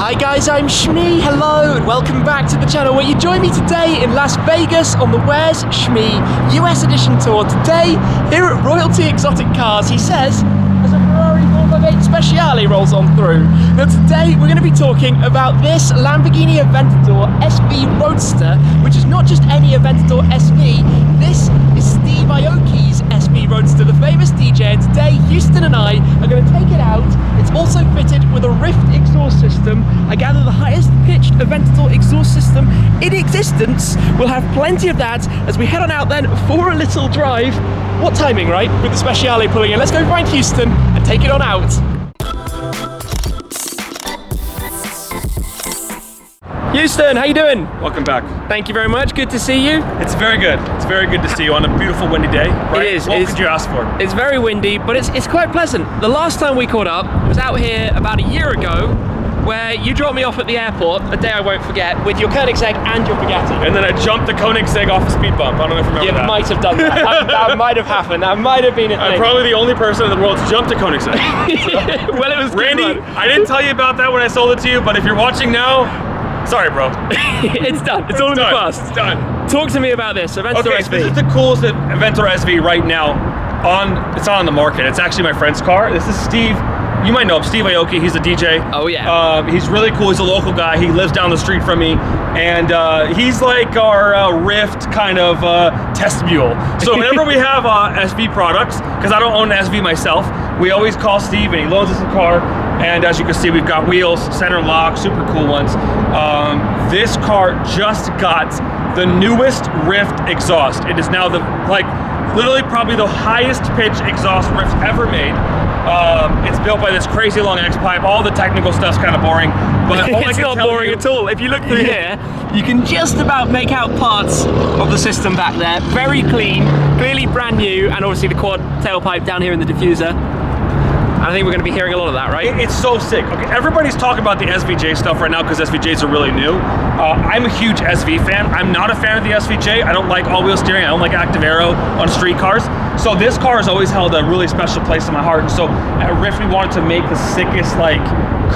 Hi guys, I'm Shmee, hello and welcome back to the channel where you join me today in Las Vegas on the Where's Shmee US Edition Tour. Today, here at Royalty Exotic Cars, he says, as a Ferrari 458 Speciale rolls on through. Now today, we're going to be talking about this Lamborghini Aventador SV Roadster, which is not just any Aventador SV, this is Steve Aoki's SV Roadster, the famous DJ, and today Houston and I are going to take it out. It's also fitted with a Rift exhaust system. I gather the highest pitched Aventador exhaust system in existence. We'll have plenty of that as we head on out then for a little drive. What timing, right? With the Speciale pulling in. Let's go find Houston and take it on out. Houston, how you doing? Welcome back. Thank you very much. Good to see you. It's very good. It's very good to see you on a beautiful windy day. Right? It is. What could you ask for? It's very windy, but it's quite pleasant. The last time we caught up was out here about a year ago, where you dropped me off at the airport, a day I won't forget, with your Koenigsegg and your Bugatti. And then I jumped the Koenigsegg off a speed bump. I don't know if you remember that. You might have done that. That might have happened. That might have been a thing. I'm probably the only person in the world to jump to Koenigsegg. Well, it was Randy, good. I didn't tell you about that when I sold it to you, but if you're watching now, sorry, bro. It's done. It's all in the past. It's done. Talk to me about this Aventador Okay, SV. so this is the coolest Aventador SV right now. It's on the market. It's actually my friend's car. This is Steve. You might know him, Steve Aoki. He's a DJ. Oh yeah. He's really cool. He's a local guy. He lives down the street from me, and he's like our Rift kind of test mule. So whenever we have SV products, because I don't own an SV myself, we always call Steve, and he loads us a car. And as you can see, we've got wheels, center lock, super cool ones. This car just got the newest Rift exhaust. It is now literally probably the highest pitch exhaust Rift ever made. It's built by this crazy long X-pipe. All the technical stuff's kind of boring, but it's not boring at all. If you look through here, you can just about make out parts of the system back there. Very clean, clearly brand new, and obviously the quad tailpipe down here in the diffuser. I think we're going to be hearing a lot of that, right? It's so sick. Okay, everybody's talking about the SVJ stuff right now because SVJs are really new. I'm a huge SV fan. I'm not a fan of the SVJ. I don't like all-wheel steering. I don't like active aero on street cars. So this car has always held a really special place in my heart. And so at Rift, we wanted to make the sickest,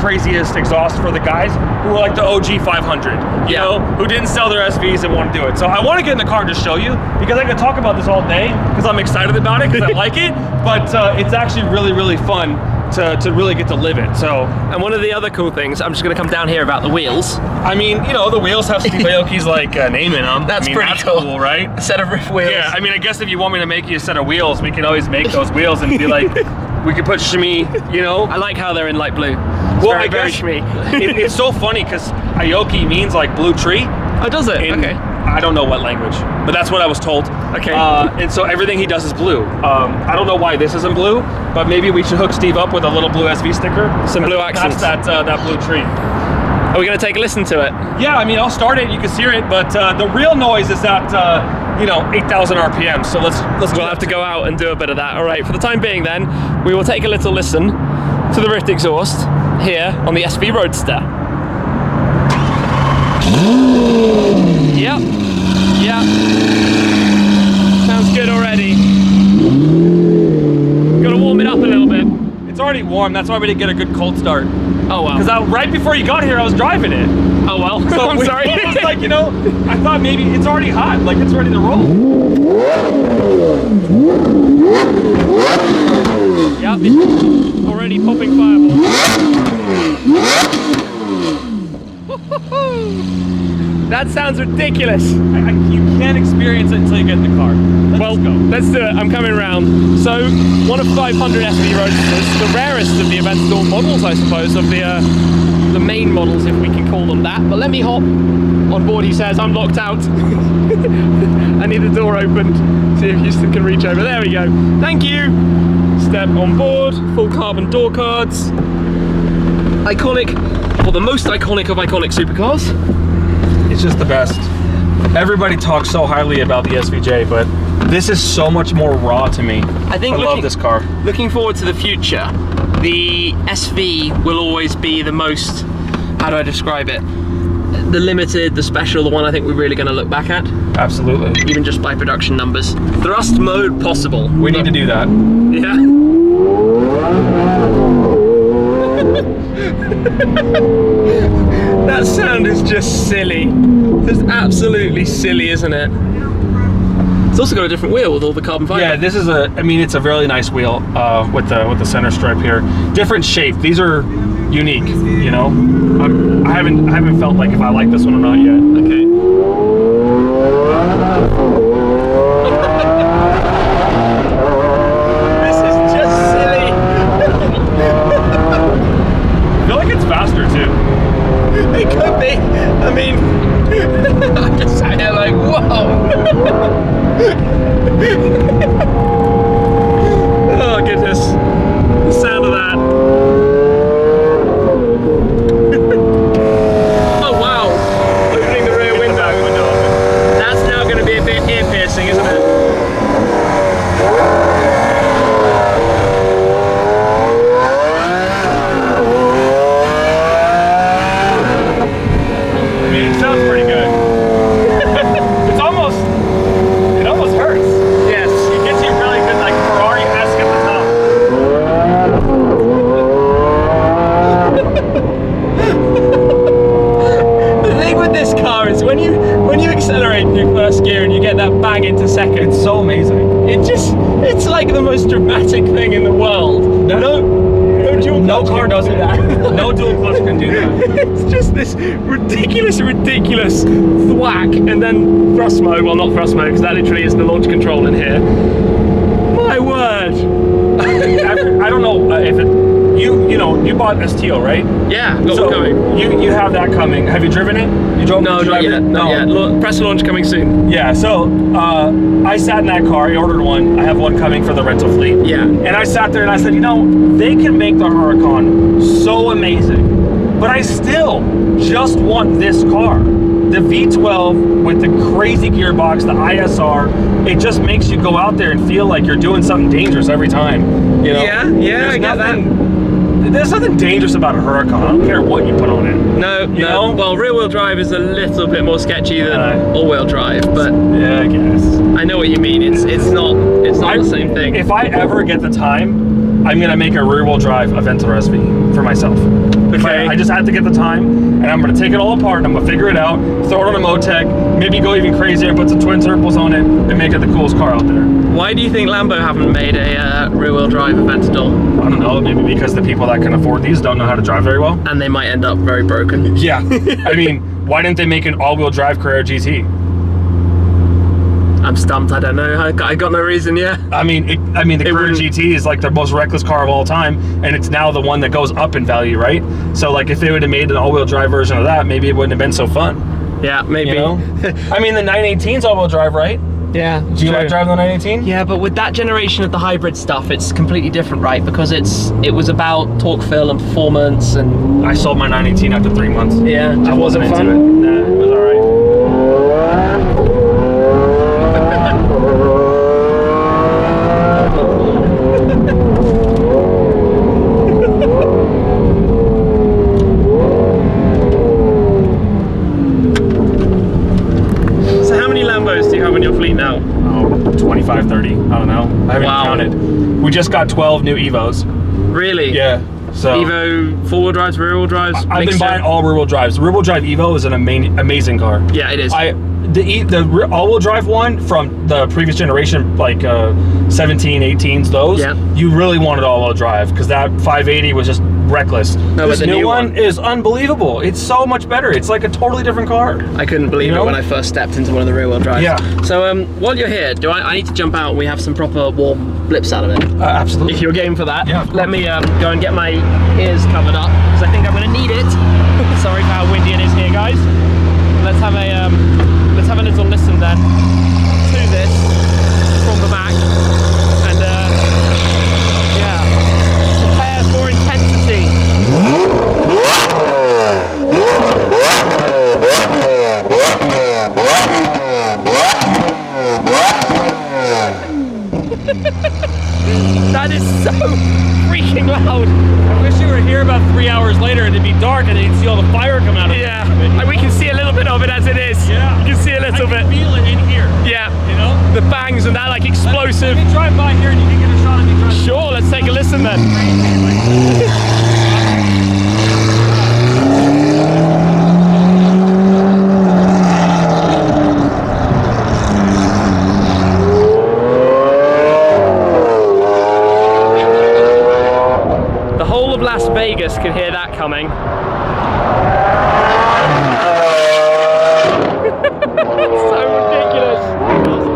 craziest exhaust for the guys who are like the OG 500, you know, who didn't sell their SVs and want to do it. So I want to get in the car and just show you, because I can talk about this all day because I'm excited about it, because I like it, but it's actually really, really fun to really get to live it. So, and one of the other cool things, I'm just going to come down here about the wheels. I mean, you know, the wheels have Steve Aoki's name in them. That's pretty cool, right? A set of Rift wheels. Yeah, I mean, I guess if you want me to make you a set of wheels, we can always make those wheels and be like, we could put Shmee, you know? I like how they're in light blue. Well, I guess very Shmee. It's so funny because Aoki means like blue tree. Oh, does it? Okay. I don't know what language, but that's what I was told. Okay. And so everything he does is blue. I don't know why this isn't blue, but maybe we should hook Steve up with a little blue SV sticker. Some blue accents. That's that blue tree. Are we going to take a listen to it? Yeah, I mean, I'll start it. You can hear it, but the real noise is at 8,000 RPM. So let's. We'll have to go out and do a bit of that. All right. For the time being, then we will take a little listen to the Rift exhaust here on the SV Roadster. Yep. Yeah. Sounds good already. Gotta warm it up a little bit. It's already warm. That's why we didn't get a good cold start. Oh well. Because right before you got here, I was driving it. Oh well. So I'm sorry. It was like, I thought maybe it's already hot. Like it's ready to roll. Yep. It's already popping fireballs. That sounds ridiculous. You can't experience it until you get in the car. Let's go. Let's do it. I'm coming round. So, one of 500 SV Roadsters, the rarest of the Aventador models, I suppose, of the main models, if we can call them that. But let me hop on board, he says. I'm locked out. I need the door opened. See if Houston can reach over. There we go. Thank you. Step on board. Full carbon door cards. Iconic, or the most iconic of iconic supercars. It's just the best. Everybody talks so highly about the SVJ, but this is so much more raw to me. I love this car. Looking forward to the future, the SV will always be the most, how do I describe it? The limited, the special, the one I think we're really going to look back at. Absolutely. Even just by production numbers. Thrust mode possible. We need to do that. Yeah. That sound is just silly. It's absolutely silly, isn't it? It's also got a different wheel with all the carbon fiber. Yeah, this is I mean, it's a really nice wheel with the center stripe here. Different shape. These are unique, you know? I haven't felt like if I like this one or not yet. Okay. This is just silly. I feel like it's faster too. It could be. I mean, I'm just sat here like, whoa. Oh goodness. The sound of that. Oh wow. Opening the rear window. That's now going to be a bit ear piercing, isn't it? I mean, it sounds pretty good. It almost hurts. Yes. It gets you really good, like Ferrari-esque at the top. The thing with this car is when you accelerate through first gear and you get that bang into second, It's so amazing. it's like the most dramatic thing in the world. No dual No clutch car can does do it. that. No dual clutch can do that. It's just this ridiculous thwack and then thrust mode. Well, not thrust mode because that literally is the launch control in here. My word. I don't know if it. You bought STO, right? Yeah, got So one coming. you have that coming. Have you driven it? You drove? No, did you not drive yet. it? Not yet. Press launch coming soon. Yeah. So I sat in that car. I ordered one. I have one coming for the rental fleet. Yeah. And I sat there and I said, they can make the Huracan so amazing, but I still just want this car. The V12 with the crazy gearbox, the ISR, it just makes you go out there and feel like you're doing something dangerous every time. You know? Yeah, There's I get that. There's nothing dangerous about a Huracan. I don't care what you put on it. No. know? Well, rear-wheel drive is a little bit more sketchy than all-wheel drive, but Yeah, I guess. I know what you mean. It's not the same thing. If I ever get the time, I'm gonna make a rear-wheel drive Aventador SV for myself. Okay. I just have to get the time, and I'm gonna take it all apart, and I'm gonna figure it out, throw it on a Motec, maybe go even crazier, put some twin turbos on it, and make it the coolest car out there. Why do you think Lambo haven't made a rear-wheel drive Aventador? I don't know, maybe because the people that can afford these don't know how to drive very well. And they might end up very broken. Yeah. I mean, why didn't they make an all-wheel drive Carrera GT? I'm stumped. I don't know. I got no reason. Yeah. I mean, the Carrera GT is like the most reckless car of all time, and it's now the one that goes up in value, right? So, like, if they would have made an all-wheel drive version of that, maybe it wouldn't have been so fun. Yeah, maybe. You know? I mean, the 918's all-wheel drive, right? Yeah. Do you like driving the 918? Yeah, but with that generation of the hybrid stuff, it's completely different, right? Because it was about torque fill and performance, and I sold my 918 after 3 months. yeah, I wasn't into into it. Nah, it was all right. So how many Lambos do you have in your fleet now? 25, 30, I don't know. I haven't Wow. counted. We just got 12 new Evos. Really? Yeah. So Evo four-wheel drives, rear-wheel drives. I've been mixture? buying all rear-wheel drives. The rear-wheel drive Evo is an amazing car. Yeah, it is. The all-wheel drive one from the previous generation, like 17, 18s, those, Yeah. you really wanted all-wheel drive because that 580 was just reckless. No, this but the new new one one is unbelievable. It's so much better. It's like a totally different car. I couldn't believe You know? it when I first stepped into one of the rear-wheel drives. Yeah. So while you're here, I need to jump out and we have some proper warm blips out of it. Absolutely. If you're game for that, Yeah, of let me go and get my ears covered up because I think I'm going to need it. Sorry for how windy it is here, guys. Let's have a little listen then to this from the back, and yeah, prepare for intensity. That is so freaking loud. I wish you were here about 3 hours later and it'd be dark and you'd see all the fire come out of it. Yeah, and we can see a little bit of it as it is. Yeah. You can see a little bit. Feel it in here. Yeah, You know? the bangs and that like explosive. Let me drive by here and you can get a shot of me driving. Sure, let's take a listen then. So ridiculous.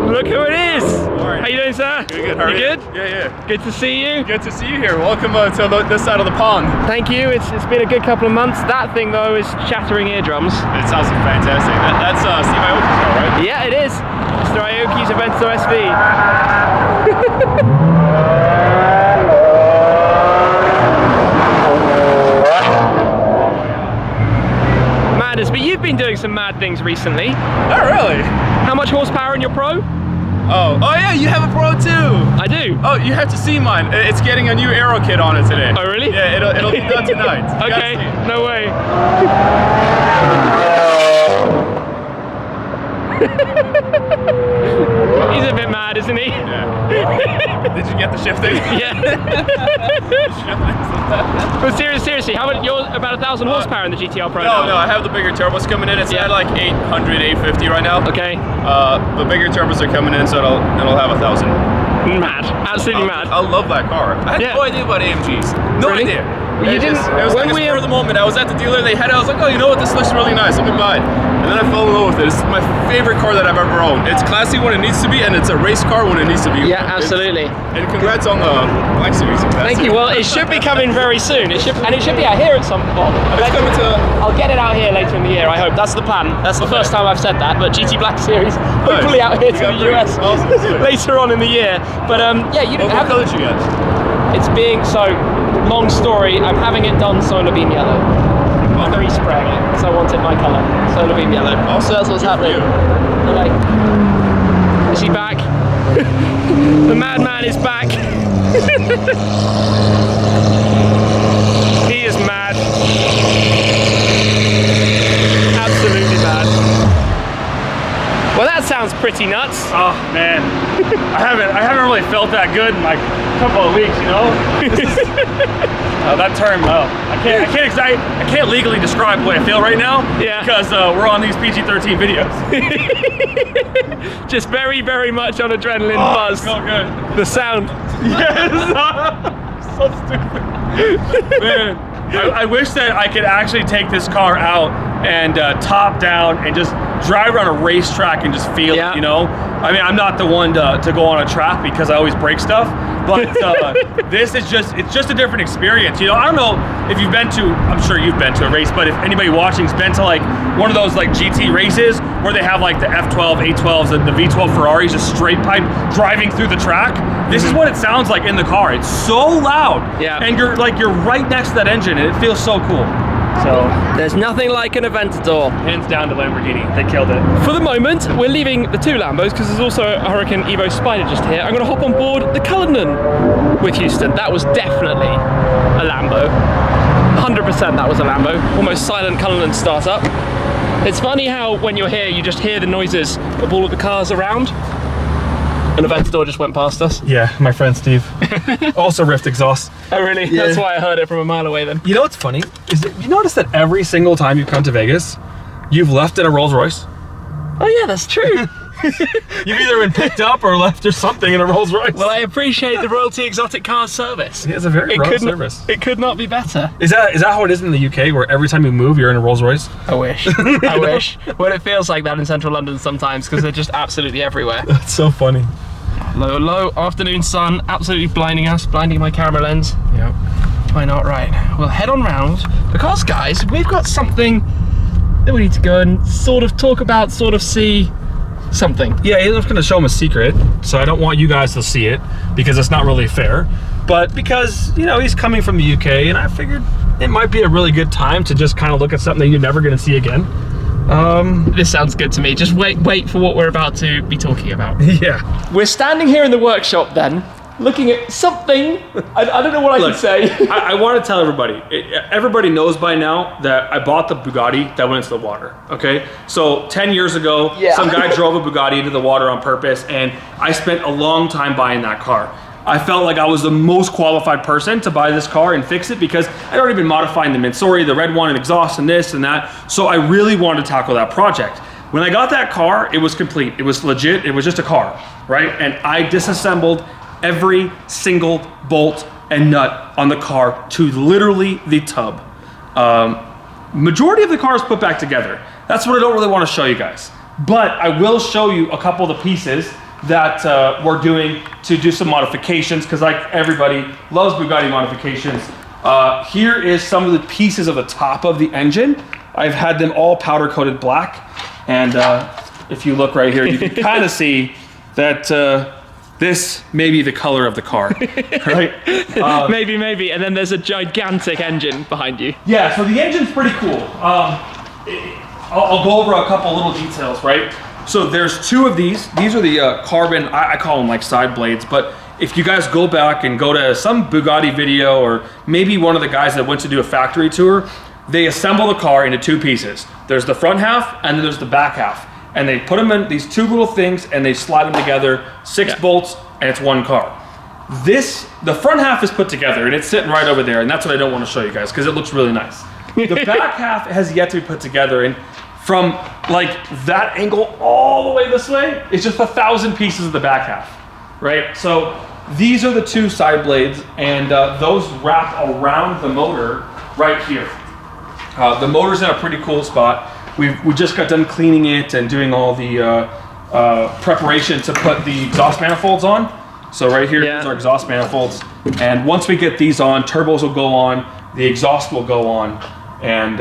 Look who it is. How you doing, sir? Good. How are you? Good? Yeah. Good to see you. Good to see you here. Welcome to this side of the pond. Thank you. It's been a good couple of months. That thing though is shattering eardrums. It sounds fantastic. That's Steve Aoki's car, right? Yeah, it is. Mr. Aoki's Aventador SV. Madness, but you've been doing some mad things recently. Oh, really? How much horsepower in your Pro? Oh yeah, you have a Pro too. I do. Oh, you have to see mine. It's getting a new aero kit on it today. Oh, really? Yeah, it'll be done tonight. You Okay, gotta see. no way. He's a bit mad, isn't he? Yeah. Did you get the shifting? Yeah. But seriously, how much? You're about 1,000 horsepower in the GTR Pro now. No, I have the bigger turbos coming in. It's at like 800, 850 right now. Okay. The bigger turbos are coming in, so it'll have 1,000. Mad. Absolutely mad. I love that car. I had no idea about AMGs. No Really? idea. You It didn't- was when like a we- spur of the moment. I was at the dealer, they had it, I was like, oh, you know what, this looks really nice, let me buy it. And then I fell in love with it. It's my favorite car that I've ever owned. It's classy when it needs to be, and it's a race car when it needs to be. Yeah, absolutely. And congrats on the Black Series. Thank you. Well, it should be coming very soon. It should be out here at some point. It's coming to... I'll get it out here later in the year. I hope. That's the plan. That's the first time I've said that. But GT Black Series, hopefully out here to the US later on in the year. But yeah, you didn't What have. color did you get? It's being so long story. I'm having it done solar beam yellow. I'm respraying it because I wanted my color, solar beam yellow. So that's what's happening. I'm like, is he back? The madman is back. He is mad. Absolutely mad. Well, that sounds pretty nuts. Oh man, I haven't really felt that good in like a couple of weeks, you know. That term, I can't legally describe the way I feel right now. Yeah. Because we're on these PG-13 videos. Just very, very much on adrenaline buzz. So good. The sound. Yes. So stupid. Man, I wish that I could actually take this car out and top down and just drive around a racetrack and just feel it, you know? I mean, I'm not the one to go on a track because I always break stuff, but this is it's just a different experience. You know, I don't know if you've been to, I'm sure you've been to a race, but if anybody watching's been to like one of those like GT races where they have like the F12, A12s, and the V12 Ferraris just straight pipe driving through the track, this is what it sounds like in the car. It's so loud, and you're right next to that engine, and it feels so cool. So there's nothing like an Aventador. Hands down to Lamborghini, they killed it. For the moment, we're leaving the two Lambos because there's also a Hurricane Evo Spider just here. I'm going to hop on board the Cullinan with Houston. That was definitely a Lambo. 100% that was a Lambo. Almost silent Cullinan startup. It's funny how when you're here, you just hear the noises of all of the cars around. An Aventador just went past us. Yeah, my friend Steve. Also ripped exhaust. Oh really? Yeah. That's why I heard it from a mile away then. You know what's funny? Is that you notice that every single time you come to Vegas, you've left in a Rolls-Royce? Oh yeah, that's true. You've either been picked up or left or something in a Rolls-Royce. Well, I appreciate the Royalty Exotic Cars service. It's a very royal service. It could not be better. Is that how it is in the UK, where every time you move, you're in a Rolls-Royce? I wish. I wish. Well, it feels like that in central London sometimes because they're just absolutely everywhere. That's so funny. Low afternoon sun, absolutely blinding us, blinding my camera lens. Yep. Why not? Right, we'll head on round because, guys, we've got something that we need to go and sort of talk about, sort of see something. Yeah, I'm just gonna show him a secret, so I don't want you guys to see it because it's not really fair. But because, you know, he's coming from the UK, and I figured it might be a really good time to just kind of look at something that you're never gonna see again. This sounds good to me. Just wait for what we're about to be talking about. Yeah. We're standing here in the workshop then, looking at something. I don't know what I can say. I want to tell everybody. Everybody knows by now that I bought the Bugatti that went into the water. Okay, so 10 years ago, some guy drove a Bugatti into the water on purpose, and I spent a long time buying that car. I felt like I was the most qualified person to buy this car and fix it because I'd already been modifying the Mansory, the red one, and exhaust, and this and that. So I really wanted to tackle that project. When I got that car, it was complete. It was legit. It was just a car, right? And I disassembled every single bolt and nut on the car to literally the tub. majority of the car is put back together. That's what I don't really want to show you guys. But I will show you a couple of the pieces that we're doing to do some modifications, because like everybody loves Bugatti modifications. Here is some of the pieces of the top of the engine. I've had them all powder coated black. And if you look right here, you can kind of see that this may be the color of the car, right? Maybe. And then there's a gigantic engine behind you. Yeah, so the engine's pretty cool. I'll go over a couple little details, right? So there's two of these. These are the carbon, I call them like side blades, but if you guys go back and go to some Bugatti video, or maybe one of the guys that went to do a factory tour, they assemble the car into two pieces. There's the front half and then there's the back half. And they put them in these two little things and they slide them together, 6 bolts, and it's one car. The front half is put together and it's sitting right over there, and that's what I don't want to show you guys because it looks really nice. The back half has yet to be put together, and from like that angle all the way this way, it's just 1,000 pieces of the back half, right? So these are the two side blades, and those wrap around the motor right here. The motor's in a pretty cool spot. We just got done cleaning it and doing all the preparation to put the exhaust manifolds on. So right here is our exhaust manifolds. And once we get these on, turbos will go on, the exhaust will go on, and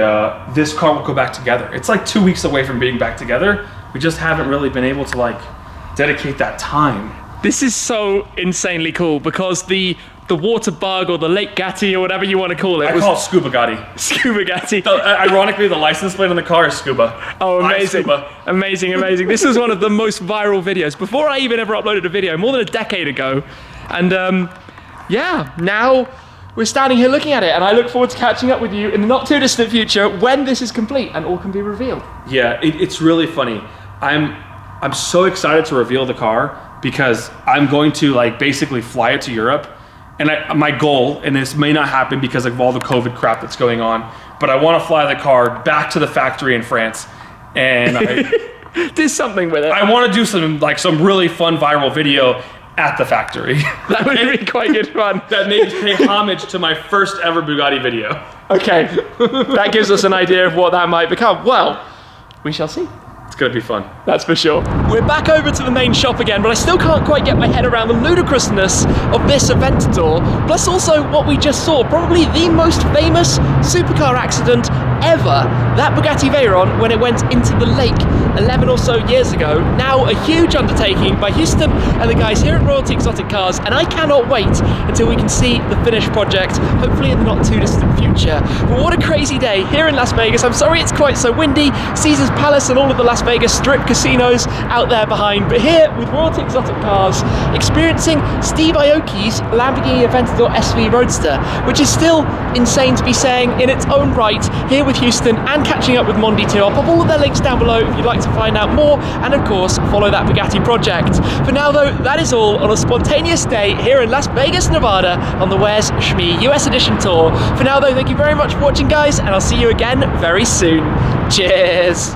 this car will go back together. It's like 2 weeks away from being back together. We just haven't really been able to like dedicate that time. This is so insanely cool because the water bug or the Lake Gatti or whatever you want to call it. I call it Scuba Gotti. Scuba Gatti. Ironically, the license plate on the car is Scuba. Oh, amazing. Scuba. Amazing. This was one of the most viral videos before I even ever uploaded a video, more than a decade ago. And yeah, now we're standing here looking at it, and I look forward to catching up with you in the not too distant future when this is complete and all can be revealed. Yeah, it's really funny. I'm so excited to reveal the car because I'm going to like basically fly it to Europe. And my goal, and this may not happen because of all the COVID crap that's going on, but I want to fly the car back to the factory in France, and do something with it. I want to do some really fun viral video at the factory. That would be quite good fun. That may pay homage to my first ever Bugatti video. Okay, that gives us an idea of what that might become. Well, we shall see. It's gonna be fun. That's for sure. We're back over to the main shop again, but I still can't quite get my head around the ludicrousness of this Aventador, plus also what we just saw, probably the most famous supercar accident ever, that Bugatti Veyron when it went into the lake 11 or so years ago. Now a huge undertaking by Houston and the guys here at Royalty Exotic Cars, and I cannot wait until we can see the finished project, hopefully in the not too distant future. But what a crazy day here in Las Vegas. I'm sorry it's quite so windy, Caesars Palace and all of the Las Vegas Strip casinos out there behind, but here with Royalty Exotic Cars, experiencing Steve Aoki's Lamborghini Aventador SV Roadster, which is still insane to be saying in its own right, here with Houston and catching up with Mondi too. I'll pop all of their links down below if you'd like to find out more, and of course follow that Bugatti project. For now though, that is all on a spontaneous day here in Las Vegas, Nevada on the Where's Shmee US Edition Tour. For now though, thank you very much for watching guys, and I'll see you again very soon. Cheers!